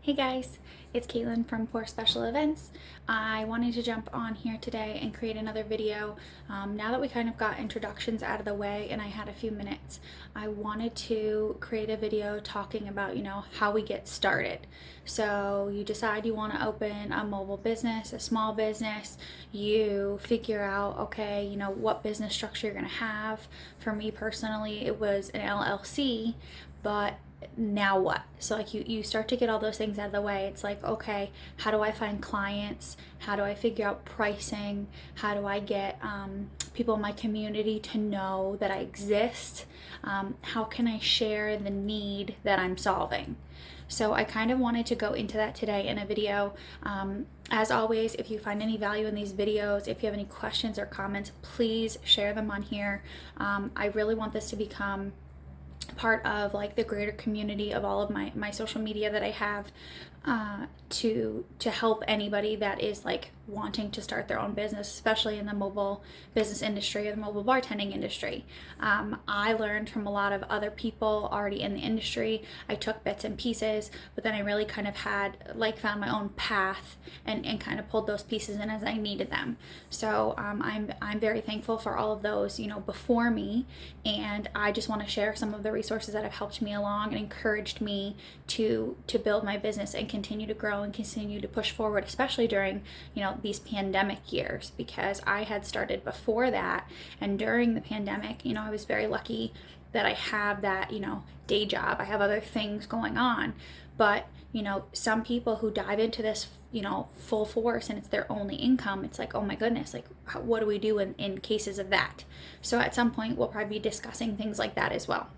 Hey guys, it's Caitlin from Pour Special Events. I wanted to jump on here today and create another video. Now that we kind of got introductions out of the way and I had a few minutes, I wanted to create a video talking about, how we get started. So you decide you want to open a mobile business, a small business, you figure out, okay, what business structure you're going to have. For me personally, it was an LLC, but now what? So like you start to get all those things out of the way. It's like, okay, how do I find clients? How do I figure out pricing? How do I get people in my community to know that I exist? How can I share the need that I'm solving? So I kind of wanted to go into that today in a video. As always, if you find any value in these videos, if you have any questions or comments, please share them on here. I really want this to become part of like the greater community of all of my social media that I have to help anybody that is like wanting to start their own business, especially in the mobile business industry or the mobile bartending industry. I learned from a lot of other people already in the industry. I took bits and pieces, but then I really kind of found my own path and kind of pulled those pieces in as I needed them. So I'm very thankful for all of those, before me, and I just want to share some of the resources that have helped me along and encouraged me to build my business and continue to grow and continue to push forward, especially during, these pandemic years, because I had started before that. And during the pandemic, I was very lucky that I have that, day job. I have other things going on. But, some people who dive into this, full force and it's their only income, it's like, oh my goodness, like what do we do in cases of that? So at some point, we'll probably be discussing things like that as well.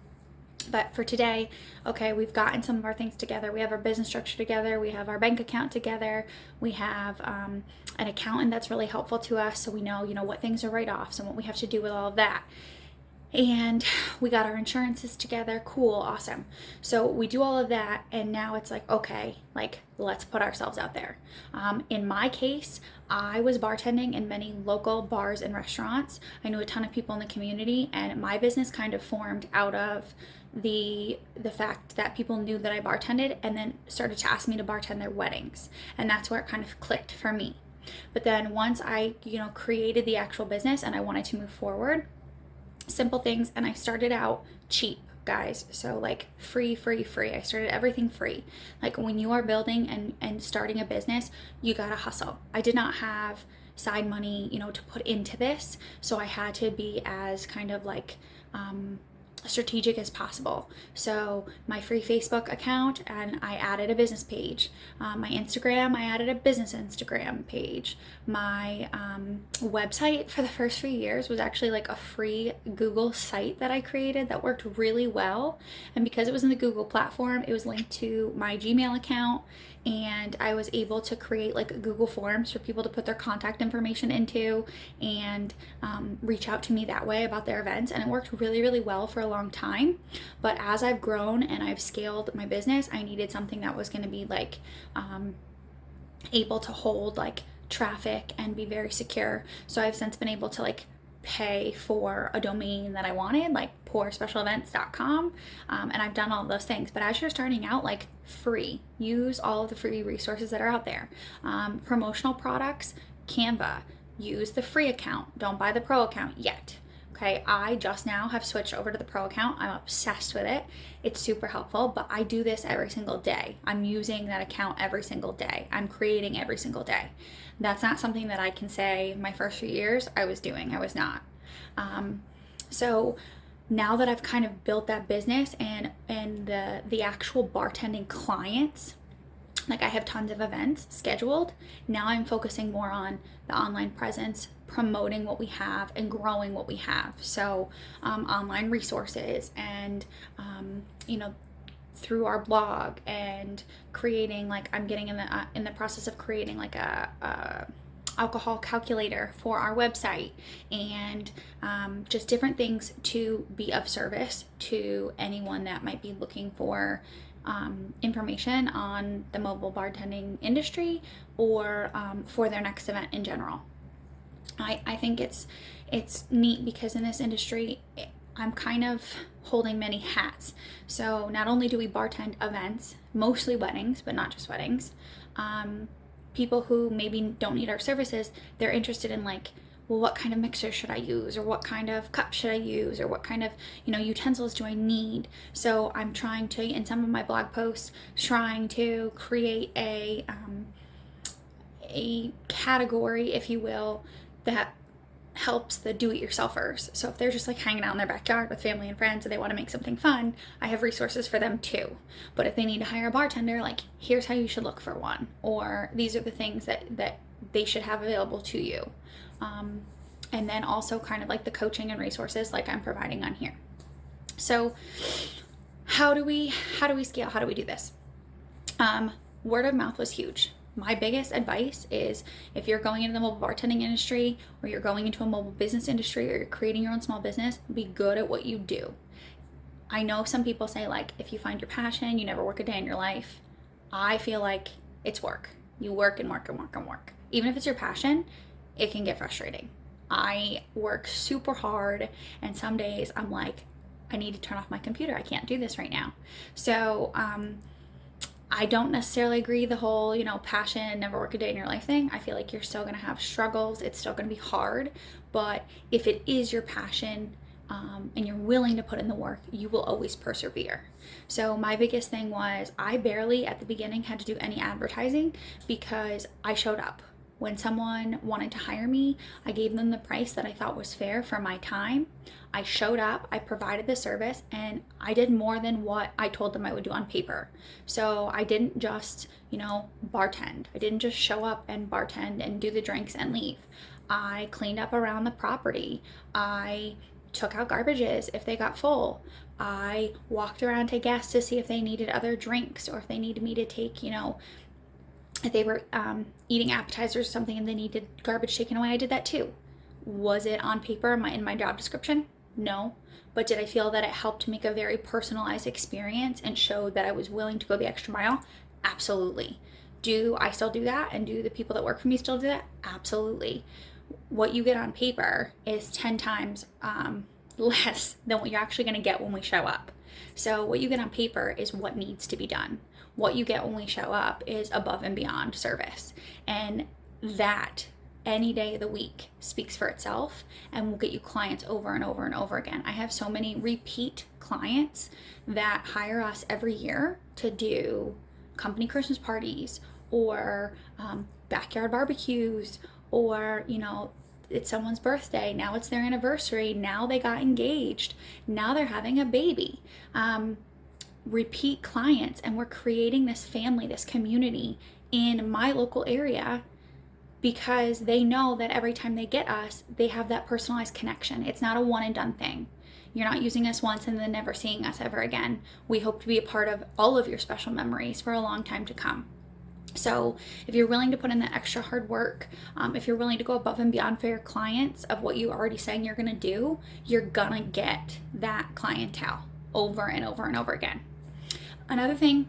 But for today, okay, we've gotten some of our things together. We have our business structure together. We have our bank account together. We have an accountant that's really helpful to us, so we know, what things are write-offs and what we have to do with all of that. And we got our insurances together. Cool, awesome. So we do all of that, and now it's like, okay, like let's put ourselves out there. In my case, I was bartending in many local bars and restaurants. I knew a ton of people in the community, and my business kind of formed out of the fact that people knew that I bartended and then started to ask me to bartend their weddings. And that's where it kind of clicked for me. But then once I, created the actual business and I wanted to move forward, simple things, and I started out cheap, guys. So like free. I started everything free. Like when you are building and starting a business, you gotta hustle. I did not have side money, to put into this. So I had to be as kind of like, strategic as possible. So my free Facebook account, and I added a business page. My Instagram, I added a business Instagram page. My website for the first few years was actually like a free Google site that I created that worked really well. And because it was in the Google platform, it was linked to my Gmail account, and I was able to create like Google Forms for people to put their contact information into and reach out to me that way about their events. And it worked really, really well for a long time. But as I've grown and I've scaled my business, I needed something that was going to be like able to hold like traffic and be very secure. So I've since been able to like pay for a domain that I wanted, like pourspecialevents.com, and I've done all of those things. But as you're starting out, like free, use all of the free resources that are out there. Promotional products, Canva, use the free account, don't buy the pro account yet. Okay, I just now have switched over to the pro account. I'm obsessed with it. It's super helpful, but I do this every single day. I'm using that account every single day. I'm creating every single day. That's not something that I can say my first few years I was doing. I was not. So now that I've kind of built that business and the actual bartending clients, like I have tons of events scheduled. Now I'm focusing more on the online presence, promoting what we have and growing what we have. So online resources and, through our blog, and creating, like I'm getting in the process of creating like a alcohol calculator for our website, and just different things to be of service to anyone that might be looking for information on the mobile bartending industry or for their next event in general. I think it's neat because in this industry, I'm kind of holding many hats. So not only do we bartend events, mostly weddings, but not just weddings, people who maybe don't need our services, they're interested in like, well, what kind of mixer should I use, or what kind of cup should I use, or what kind of, utensils do I need? So I'm trying to, in some of my blog posts, trying to create a category, if you will, that helps the do-it-yourselfers. So if they're just like hanging out in their backyard with family and friends and they want to make something fun, I have resources for them too. But if they need to hire a bartender, like, here's how you should look for one, or these are the things that they should have available to you. And then also kind of like the coaching and resources like I'm providing on here. So how do we scale? How do we do this? Word of mouth was huge. My biggest advice is, if you're going into the mobile bartending industry, or you're going into a mobile business industry, or you're creating your own small business, be good at what you do. I know some people say, like, if you find your passion, you never work a day in your life. I feel like it's work. You work and work and work and work. Even if it's your passion, it can get frustrating. I work super hard, and some days I'm like, I need to turn off my computer. I can't do this right now. So, I don't necessarily agree the whole, passion, never work a day in your life thing. I feel like you're still going to have struggles. It's still going to be hard. But if it is your passion, and you're willing to put in the work, you will always persevere. So my biggest thing was, I barely at the beginning had to do any advertising because I showed up. When someone wanted to hire me, I gave them the price that I thought was fair for my time. I showed up, I provided the service, and I did more than what I told them I would do on paper. So I didn't just, bartend. I didn't just show up and bartend and do the drinks and leave. I cleaned up around the property. I took out garbages if they got full. I walked around to guests to see if they needed other drinks, or if they needed me to take, if they were eating appetizers or something and they needed garbage taken away, I did that too. Was it on paper in my job description? No. But did I feel that it helped make a very personalized experience and showed that I was willing to go the extra mile? Absolutely. Do I still do that? And do the people that work for me still do that? Absolutely. What you get on paper is 10 times less than what you're actually going to get when we show up. So what you get on paper is what needs to be done. What you get when we show up is above and beyond service. And that, any day of the week, speaks for itself and will get you clients over and over and over again. I have so many repeat clients that hire us every year to do company Christmas parties, or backyard barbecues, or, it's someone's birthday, now it's their anniversary, now they got engaged, now they're having a baby. Repeat clients, and we're creating this family, this community in my local area, because they know that every time they get us, they have that personalized connection. It's not a one and done thing. You're not using us once and then never seeing us ever again. We hope to be a part of all of your special memories for a long time to come. So if you're willing to put in the extra hard work, if you're willing to go above and beyond for your clients of what you already saying you're gonna do, you're gonna get that clientele over and over and over again. Another thing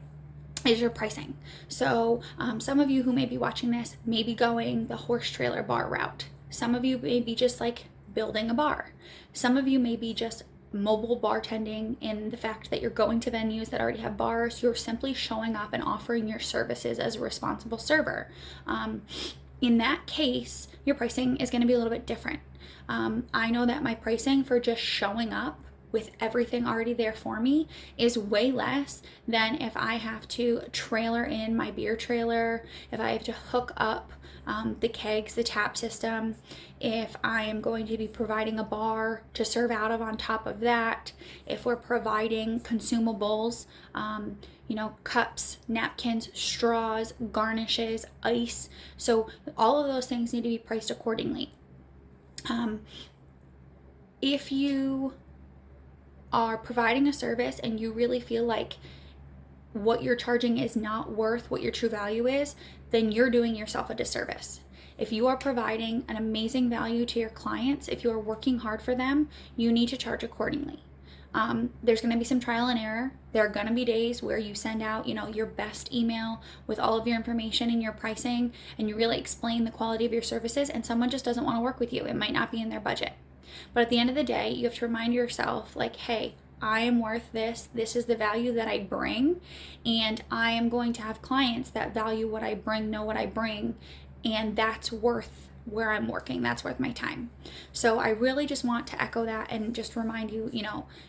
is your pricing. So some of you who may be watching this may be going the horse trailer bar route. Some of you may be just like building a bar. Some of you may be just mobile bartending in the fact that you're going to venues that already have bars. You're simply showing up and offering your services as a responsible server. In that case, your pricing is going to be a little bit different. I know that my pricing for just showing up with everything already there for me is way less than if I have to trailer in my beer trailer, if I have to hook up the kegs, the tap system, if I am going to be providing a bar to serve out of on top of that, if we're providing consumables, cups, napkins, straws, garnishes, ice. So all of those things need to be priced accordingly. If you are providing a service and you really feel like what you're charging is not worth what your true value is, then you're doing yourself a disservice. If you are providing an amazing value to your clients, if you are working hard for them, you need to charge accordingly. There's going to be some trial and error. There are going to be days where you send out, your best email with all of your information and your pricing, and you really explain the quality of your services, and someone just doesn't want to work with you. It might not be in their budget. But at the end of the day, you have to remind yourself, like, hey, I am worth this. This is the value that I bring. And I am going to have clients that value what I bring, know what I bring. And that's worth where I'm working. That's worth my time. So I really just want to echo that and just remind you,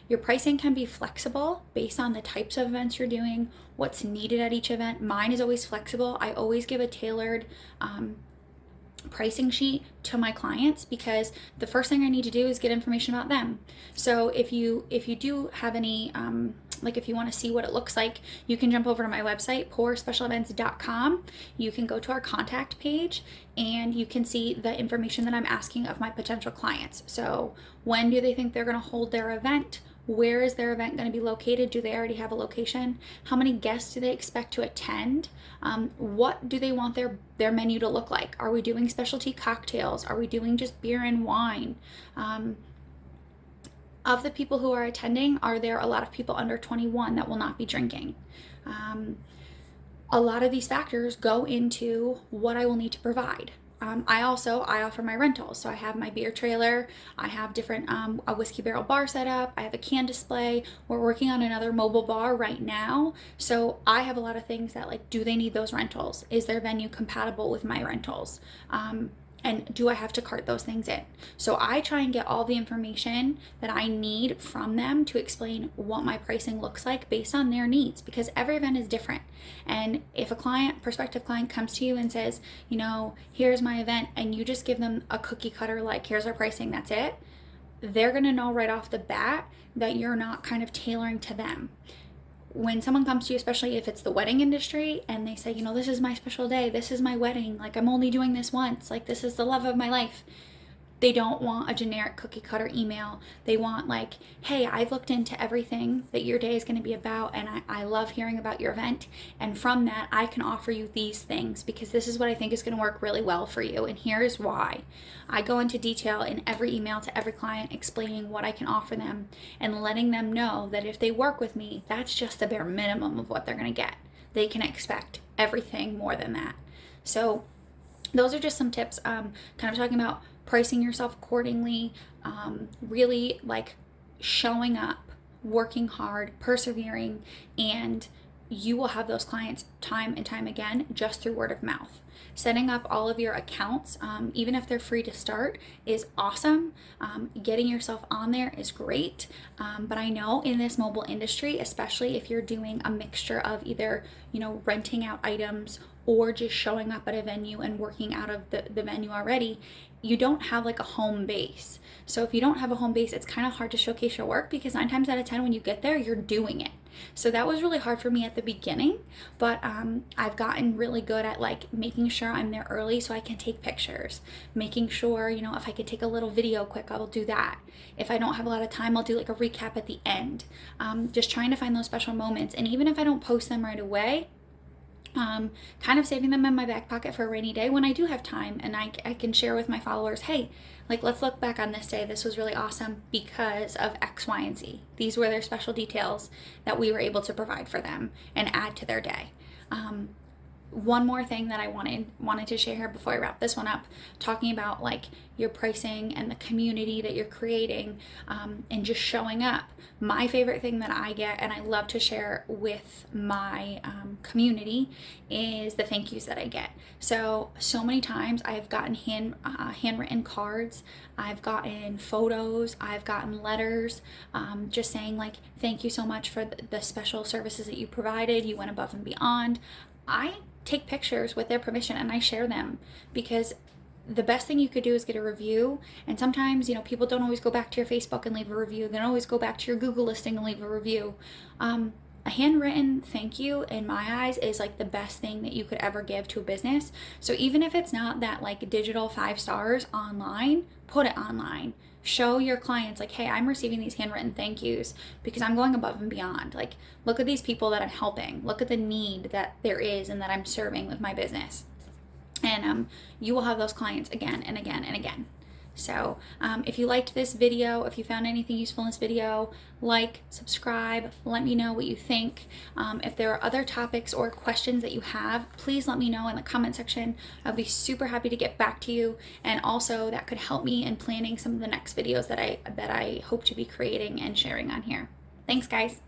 your pricing can be flexible based on the types of events you're doing, what's needed at each event. Mine is always flexible. I always give a tailored pricing sheet to my clients because the first thing I need to do is get information about them. So if you do have any if you want to see what it looks like, you can jump over to my website, pourspecialevents.com. You can go to our contact page and you can see the information that I'm asking of my potential clients. So when do they think they're going to hold their event? Where is their event going to be located? Do they already have a location? How many guests do they expect to attend? What do they want their menu to look like? Are we doing specialty cocktails? Are we doing just beer and wine? Of the people who are attending, are there a lot of people under 21 that will not be drinking? A lot of these factors go into what I will need to provide. I offer my rentals. So I have my beer trailer, I have different, a whiskey barrel bar set up, I have a can display. We're working on another mobile bar right now. So I have a lot of things that do they need those rentals? Is their venue compatible with my rentals? And do I have to cart those things in? So I try and get all the information that I need from them to explain what my pricing looks like based on their needs, because every event is different. And if a prospective client comes to you and says, here's my event, and you just give them a cookie cutter, here's our pricing, that's it, they're gonna know right off the bat that you're not kind of tailoring to them. When someone comes to you, especially if it's the wedding industry, and they say, this is my special day, this is my wedding, I'm only doing this once, this is the love of my life. They don't want a generic cookie cutter email. They want hey, I've looked into everything that your day is going to be about, and I love hearing about your event. And from that, I can offer you these things because this is what I think is going to work really well for you. And here's why. I go into detail in every email to every client explaining what I can offer them and letting them know that if they work with me, that's just the bare minimum of what they're going to get. They can expect everything more than that. So those are just some tips, kind of talking about pricing yourself accordingly, really showing up, working hard, persevering, and you will have those clients time and time again just through word of mouth. Setting up all of your accounts, even if they're free to start, is awesome. Getting yourself on there is great. But I know in this mobile industry, especially if you're doing a mixture of either, renting out items or just showing up at a venue and working out of the venue already, you don't have a home base. So if you don't have a home base, it's kind of hard to showcase your work because 9 times out of 10 when you get there, you're doing it. So that was really hard for me at the beginning, but I've gotten really good at making sure I'm there early so I can take pictures, making sure, if I could take a little video quick, I will do that. If I don't have a lot of time, I'll do a recap at the end. Just trying to find those special moments. And even if I don't post them right away, kind of saving them in my back pocket for a rainy day when I do have time, and I can share with my followers, hey, let's look back on this day. This was really awesome because of X, Y, and Z. These were their special details that we were able to provide for them and add to their day. One more thing that I wanted to share here before I wrap this one up, talking about your pricing and the community that you're creating, and just showing up. My favorite thing that I get and I love to share with my community is the thank yous that I get. So many times I've gotten handwritten cards, I've gotten photos, I've gotten letters, just saying thank you so much for the special services that you provided. You went above and beyond. I take pictures with their permission and I share them because the best thing you could do is get a review. And sometimes, people don't always go back to your Facebook and leave a review. They don't always go back to your Google listing and leave a review. A handwritten thank you in my eyes is the best thing that you could ever give to a business. So even if it's not that digital 5 stars online, put it online. Show your clients hey, I'm receiving these handwritten thank yous because I'm going above and beyond. Look at these people that I'm helping. Look at the need that there is and that I'm serving with my business. And you will have those clients again and again and again. So if you liked this video, if you found anything useful in this video, subscribe, let me know what you think. If there are other topics or questions that you have, please let me know in the comment section. I'll be super happy to get back to you. And also that could help me in planning some of the next videos that I hope to be creating and sharing on here. Thanks, guys.